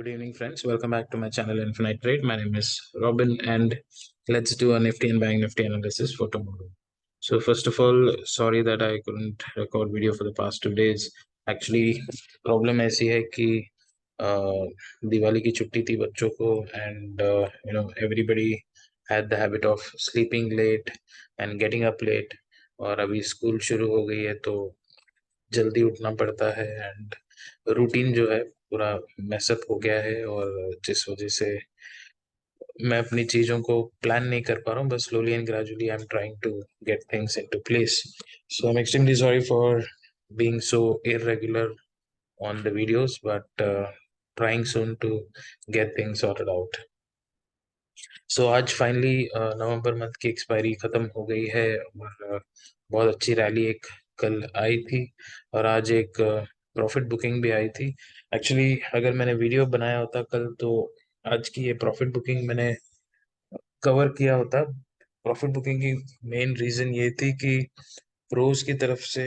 Good evening, friends. Welcome back to my channel Infinite Trade. My name is Robin, and let's do a Nifty and Bank Nifty analysis for tomorrow. So, first of all, sorry that I couldn't record video for the past 2 days. Actually, problem ऐसी है कि दिवाली की छुट्टी थी बच्चों को, and everybody had the habit of sleeping late and getting up late. और अभी स्कूल शुरू हो गई है तो जल्दी उठना पड़ता है, एंड रूटीन जो है पूरा मैसअप हो गया है, और जिस वजह से मैं अपनी चीजों को प्लान नहीं कर पा रहा हूँ, बस slowly and gradually I am trying to get things into place. So I am extremely sorry for being so irregular on the videos, but trying soon to get things sorted out. सो आज finally नवंबर month की expiry खत्म हो गई है, और बहुत अच्छी rally एक कल आई थी, और आज एक प्रॉफिट बुकिंग भी आई थी. एक्चुअली अगर मैंने वीडियो बनाया होता कल, तो आज की ये प्रॉफिट बुकिंग मैंने कवर किया होता. प्रॉफिट बुकिंग की मेन रीजन ये थी कि प्रोज की तरफ से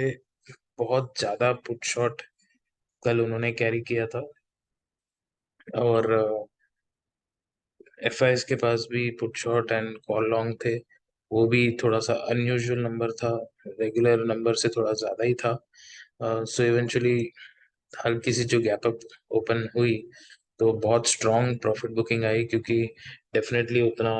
बहुत ज्यादा पुट शॉट कल उन्होंने कैरी किया था, और एफआईएस के पास भी put short and call long थे. वो भी थोड़ा सा अनयूजुअल नंबर था, रेगुलर नंबर से थोड़ा ज़्यादा ही था. सो इवेंचुअली हल्की सी जो गैप अप ओपन हुई, तो बहुत स्ट्रॉन्ग प्रॉफिट बुकिंग आई, क्योंकि डेफिनेटली उतना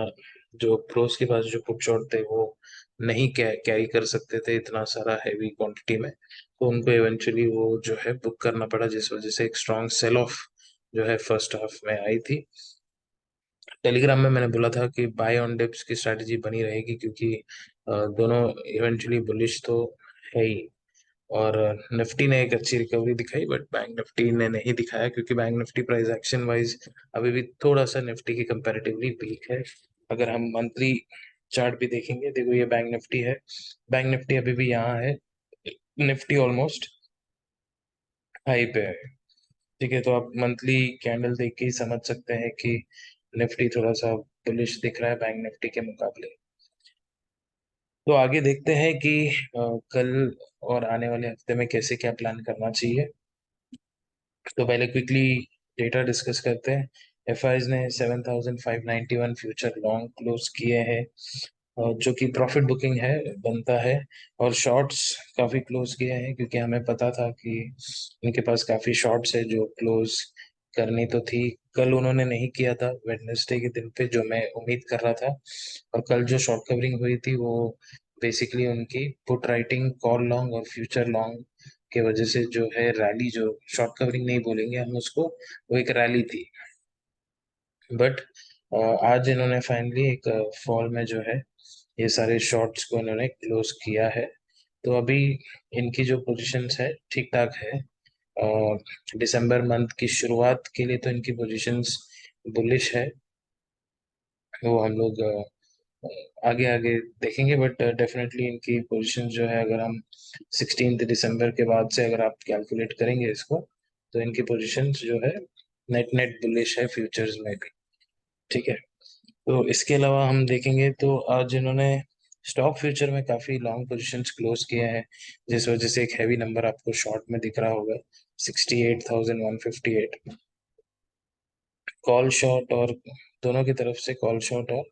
जो प्रोस के पास जो पुट शॉर्ट थे वो नहीं कैरी कर सकते थे इतना सारा हैवी क्वांटिटी में, तो उनको इवेंचुअली वो जो है बुक करना पड़ा, जिस वजह से एक स्ट्रॉन्ग सेल ऑफ जो है फर्स्ट हाफ में आई थी. टेलीग्राम में मैंने बोला था कि बाय ऑन डिप्स की स्ट्रैटेजी बनी रहेगी, क्योंकि दोनों इवेंचुअली बुलिश तो है ही. और निफ्टी ने एक अच्छी रिकवरी दिखाई, बट बैंक निफ्टी ने नहीं दिखाया, क्योंकि bank Nifty price action wise अभी भी थोड़ा सा निफ्टी की कंपैरेटिवली वीक है. अगर हम मंथली चार्ट भी देखेंगे, देखो ये बैंक निफ्टी है, बैंक निफ्टी अभी भी यहाँ है, निफ्टी ऑलमोस्ट हाई पे है. ठीक है, तो आप मंथली कैंडल देख के ही समझ सकते हैं कि निफ्टी थोड़ा सा बुलिश दिख रहा है बैंक निफ्टी के मुकाबले. तो आगे देखते हैं कि कल और आने वाले हफ्ते में कैसे क्या प्लान करना चाहिए. तो पहले क्विकली डेटा डिस्कस करते हैं. एफआईज ने 7,591 फ्यूचर लॉन्ग क्लोज किए हैं, जो कि प्रॉफिट बुकिंग है बनता है. और शॉर्ट्स काफी क्लोज किए हैं, क्योंकि हमें पता था कि इनके पास काफी शॉर्ट्स है जो क्लोज करनी तो थी. कल उन्होंने नहीं किया था वेडनेसडे के दिन पे, जो मैं उम्मीद कर रहा था. और कल जो शॉर्ट कवरिंग हुई थी वो बेसिकली उनकी पुट राइटिंग कॉल लॉन्ग और फ्यूचर लॉन्ग के वजह से जो है रैली, जो शॉर्ट कवरिंग नहीं बोलेंगे हम उसको, वो एक रैली थी. बट आज इन्होंने फाइनली एक फॉल में जो है ये सारे शॉर्ट्स को इन्होंने क्लोज किया है. तो अभी इनकी जो पोजीशंस है ठीक ठाक है. दिसंबर मंथ की शुरुआत के लिए तो इनकी पोजीशंस बुलिश है, वो हम लोग आगे आगे देखेंगे. बट डेफिनेटली इनकी पोजीशन जो है, अगर हम 16 दिसंबर के बाद से अगर आप कैलकुलेट करेंगे इसको, तो इनकी पोजीशंस जो है नेट नेट बुलिश है फ्यूचर्स में भी. ठीक है, तो इसके अलावा हम देखेंगे तो आज इन्होंने स्टॉक फ्यूचर में काफी लॉन्ग पोजीशंस क्लोज किए हैं, जिस वजह से एक हैवी नंबर आपको शॉर्ट में दिख रहा होगा, 68,158. कॉल शॉर्ट और दोनों की तरफ से कॉल शॉर्ट और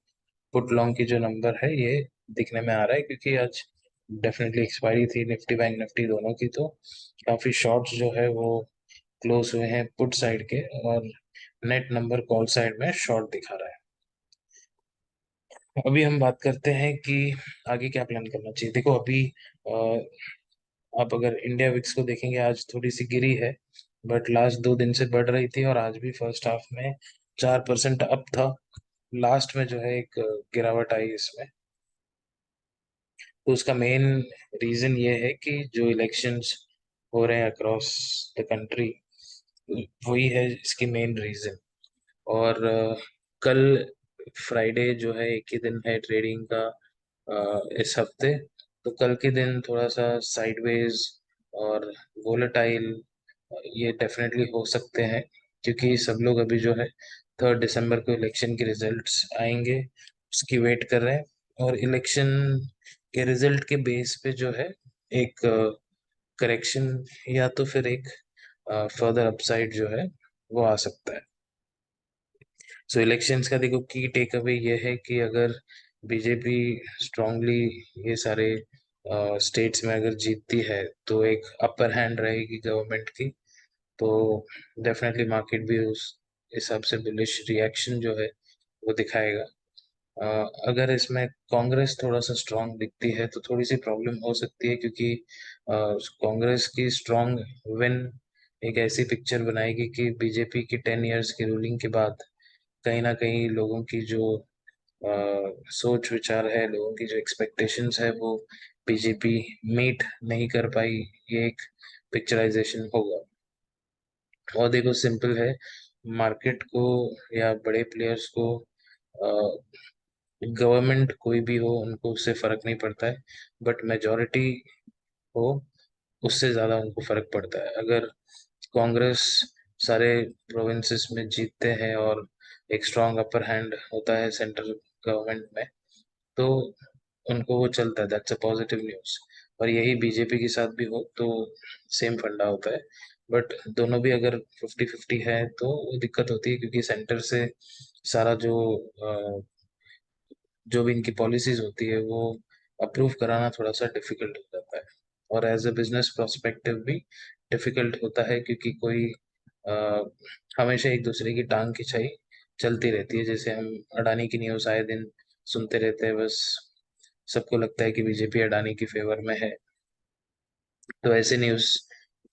पुट लॉन्ग की जो नंबर है ये दिखने में आ रहा है, क्योंकि आज डेफिनेटली एक्सपायरी थी निफ्टी बैंक निफ्टी दोनों की, तो काफी शॉर्ट्स जो है वो क्लोज हुए हैं पुट साइड के, और नेट नंबर कॉल साइड में शॉर्ट दिखा रहा है. अभी हम बात करते हैं कि आगे क्या प्लान करना चाहिए. देखो अभी आप अगर इंडिया विक्स को देखेंगे, आज थोड़ी सी गिरी है, बट लास्ट 2 दिन से बढ़ रही थी, और आज भी फर्स्ट हाफ में 4% अप था. लास्ट में जो है एक गिरावट आई इसमें. तो उसका मेन रीजन ये है कि जो इलेक्शंस हो रहे हैं अक्रॉस द कंट्री, वही है इसकी मेन रीजन. और कल फ्राइडे जो है एक ही दिन है ट्रेडिंग का इस हफ्ते, तो कल के दिन थोड़ा सा साइडवेज और वोलेटाइल ये डेफिनेटली हो सकते हैं, क्योंकि सब लोग अभी जो है 3 दिसंबर को इलेक्शन के रिजल्ट्स आएंगे उसकी वेट कर रहे हैं. और इलेक्शन के रिजल्ट के बेस पे जो है एक करेक्शन या तो फिर एक फर्दर अपसाइड जो है वो आ सकता है. सो इलेक्शंस का देखो की टेक अवे ये है कि अगर बीजेपी स्ट्रांगली ये सारे स्टेट्स में अगर जीतती है तो एक अपर हैंड रहेगी गवर्नमेंट की। तो डेफिनेटली मार्केट भी उस हिसाब से बुलिश रिएक्शन जो है वो दिखाएगा। अगर इसमें कांग्रेस थोड़ा सा स्ट्रांग दिखती है तो थोड़ी सी प्रॉब्लम हो सकती है, क्योंकि कांग्रेस की स्ट्रांग विन एक ऐसी पिक्चर बनाएगी कि बीजेपी की 10 इयर्स की रूलिंग के बाद कहीं ना कहीं लोगों की जो सोच विचार है, लोगों की जो एक्सपेक्टेशंस है वो बीजेपी मीट नहीं कर पाई, ये एक पिक्चराइजेशन होगा। और देखो सिंपल है, मार्केट को या बड़े प्लेयर्स को गवर्नमेंट कोई भी हो उनको उससे फर्क नहीं पड़ता है, बट मेजॉरिटी हो उससे ज्यादा उनको फर्क पड़ता है। अगर कांग्रेस सारे प्रोविंसेस में जीतते हैं और एक स्ट्रांग अपर हैंड होता है सेंट्रल गवर्नमेंट में, तो उनको वो चलता है, दैट्स अ पॉजिटिव न्यूज। और यही बीजेपी के साथ भी हो तो सेम फंडा होता है। बट दोनों भी अगर 50-50 है तो वो दिक्कत होती है, क्योंकि सेंटर से सारा जो भी इनकी पॉलिसीज होती है वो अप्रूव कराना थोड़ा सा डिफिकल्ट हो जाता है। और एज अ बिजनेस प्रोस्पेक्टिव भी डिफिकल्ट होता है, क्योंकि कोई अ, हमेशा एक दूसरे की टांग खिंचाई चलती रहती है। जैसे हम अडानी की न्यूज़ आए दिन सुनते रहते हैं, बस सबको लगता है कि बीजेपी अडानी की फेवर में है, तो ऐसे न्यूज़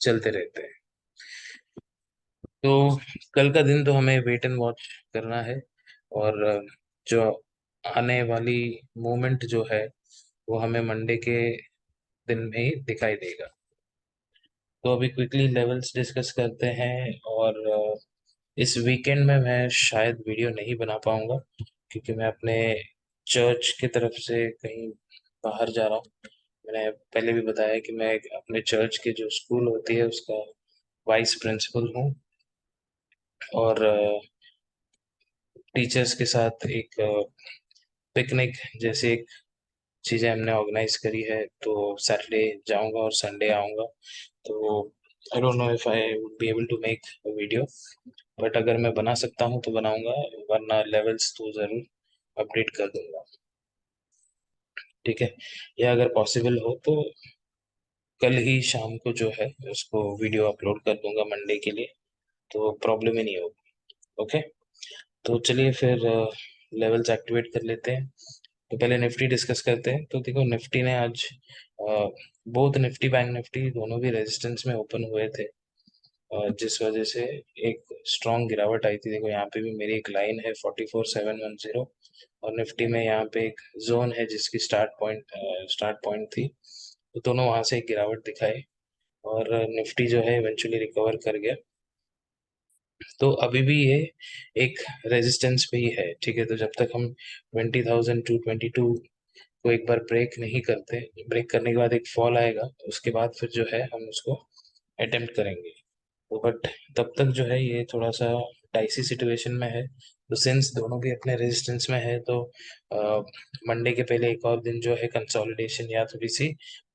चलते रहते हैं। तो कल का दिन तो हमें वेट एंड वॉच करना है, और जो आने वाली मूवमेंट जो है वो हमें मंडे के दिन में ही दिखाई देगा। तो अभी क्विकली लेवल्स डिस्कस करते हैं। और इस वीकेंड में मैं शायद वीडियो नहीं बना पाऊंगा, क्योंकि मैं अपने चर्च की तरफ से कहीं बाहर जा रहा हूँ। मैंने पहले भी बताया कि मैं अपने चर्च के जो स्कूल होती है उसका वाइस प्रिंसिपल हूँ, और टीचर्स के साथ एक पिकनिक जैसी एक चीज़ें हमने ऑर्गेनाइज करी है, तो सैटरडे जाऊंगा और संडे आऊंगा। तो I don't know if I would be able to make a video, but अगर मैं बना सकता हूँ तो बनाऊंगा, वरना लेवल्स तो ज़रूर अपडेट कर दूंगा। ठीक है, या अगर पॉसिबल हो तो कल ही शाम को जो है उसको वीडियो अपलोड कर दूंगा मंडे के लिए, तो प्रॉब्लम ही नहीं होगी। ओके, तो चलिए फिर लेवल्स एक्टिवेट कर लेते हैं। तो पहले निफ्टी डिस्कस करते हैं। तो देखो निफ्टी ने आज बोथ निफ्टी बैंक निफ्टी दोनों भी रेजिस्टेंस में ओपन हुए थे, जिस वजह से एक स्ट्रॉन्ग गिरावट आई थी। देखो यहाँ पे भी मेरी एक लाइन है 44,710, और निफ्टी में यहाँ पे एक जोन है जिसकी स्टार्ट पॉइंट थी, तो दोनों वहां से एक गिरावट दिखाई, और निफ्टी जो है इवेंचुअली रिकवर कर गया। तो अभी भी ये एक रेजिस्टेंस पे ही है। ठीक है, तो जब तक हम 20,222 को एक बार ब्रेक नहीं करते, ब्रेक करने के बाद एक फॉल आएगा, उसके बाद फिर जो है हम उसको अटेम्प्ट करेंगे। तो बट तब तक जो है ये थोड़ा सा डाइसी सिचुएशन में है। तो सिंस दोनों भी अपने रेजिस्टेंस में है, तो मंडे के पहले एक और दिन जो है कंसोलिडेशन या थोड़ी सी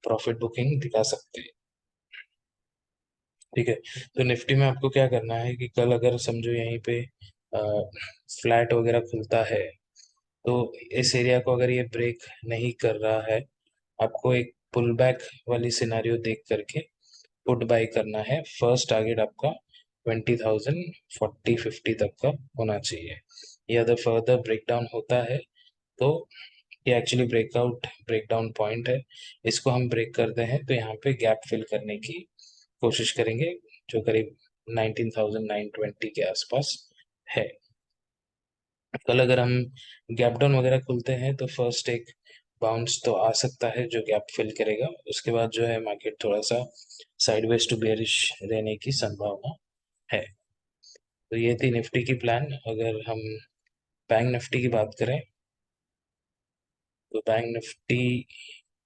प्रॉफिट बुकिंग दिखा सकते हैं। ठीक है, तो निफ्टी में आपको क्या करना है कि कल अगर समझो यहीं पे फ्लैट वगैरह खुलता है, तो इस एरिया को अगर ये ब्रेक नहीं कर रहा है, आपको एक पुल बैक वाली सिनारियो देख करके पुट बाय करना है। फर्स्ट टारगेट आपका 20,040-50 तक का होना चाहिए। ये अगर फर्दर ब्रेकडाउन होता है तो ये एक्चुअली ब्रेकडाउन पॉइंट है, इसको हम ब्रेक करते हैं तो यहाँ पे गैप फिल करने की कोशिश करेंगे, जो करीब 19,920 के आसपास है। कल अगर हम गैप डाउन वगैरह खुलते हैं तो फर्स्ट एक बाउंस तो आ सकता है जो गैप फिल करेगा, उसके बाद जो है मार्केट थोड़ा सा साइडवेज टू बेरिश रहने की संभावना है। तो ये थी निफ्टी की प्लान। अगर हम बैंक निफ्टी की बात करें, तो बैंक निफ्टी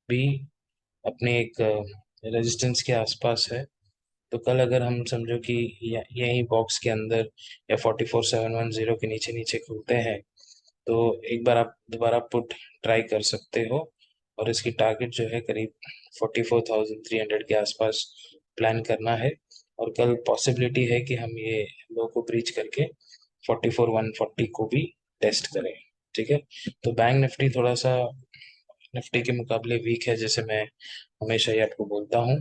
भी अपने एक रेजिस्टेंस के आसपास है। तो कल अगर हम समझो कि यही बॉक्स के अंदर या 44,710 के नीचे नीचे खुलते हैं, तो एक बार आप दोबारा पुट ट्राई कर सकते हो, और इसकी टारगेट जो है करीब 44,300 के आसपास प्लान करना है। और कल पॉसिबिलिटी है कि हम ये लो को ब्रीच करके 44,140 को भी टेस्ट करें। ठीक है, तो बैंक निफ्टी थोड़ा सा निफ्टी के मुकाबले वीक है, जैसे मैं हमेशा ही आपको बोलता हूँ।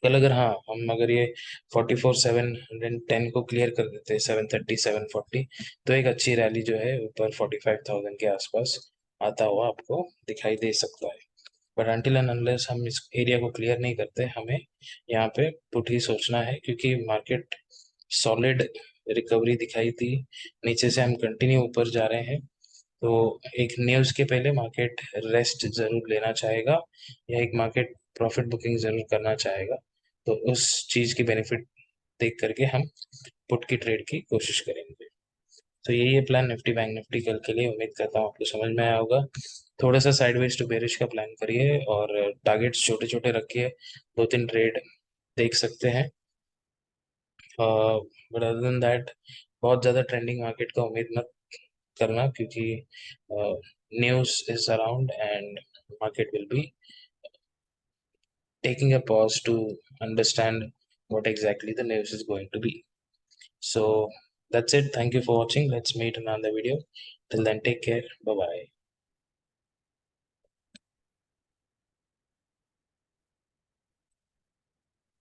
कल अगर हाँ हम अगर ये 44,710 को क्लियर कर देते हैं, 730 740, तो एक अच्छी रैली जो है ऊपर 45,000 के आसपास आता हुआ आपको दिखाई दे सकता है। बट अनटिल एंड अनलेस हम इस एरिया को क्लियर नहीं करते, हमें यहाँ पे पुट ही सोचना है, क्योंकि मार्केट सॉलिड रिकवरी दिखाई दी, नीचे से हम कंटिन्यू ऊपर जा रहे हैं। तो एक न्यूज़ के पहले मार्केट रेस्ट जरूर लेना चाहेगा, या एक मार्केट प्रॉफिट बुकिंग जरूर करना चाहेगा। तो उस चीज़ की बेनिफिट देख करके हम पुट की ट्रेड की कोशिश करेंगे। तो यही है प्लान निफ्टी बैंक निफ्टी कल के लिए। उम्मीद करता हूँ आपको समझ में आया होगा। थोड़ा सा साइडवेज टू बेरिश का प्लान करिए और टारगेट्स छोटे छोटे रखिए, 2-3 ट्रेड देख सकते हैं। बट अदर देन दैट, बहुत ज़्यादा ट्रेंडिंग मार्केट का उम्मीद मत करना, क्योंकि news is around and market will be taking a pause to understand what exactly the news is going to be. So that's it. Thank you for watching. Let's meet in another video. Till then, take care. Bye bye.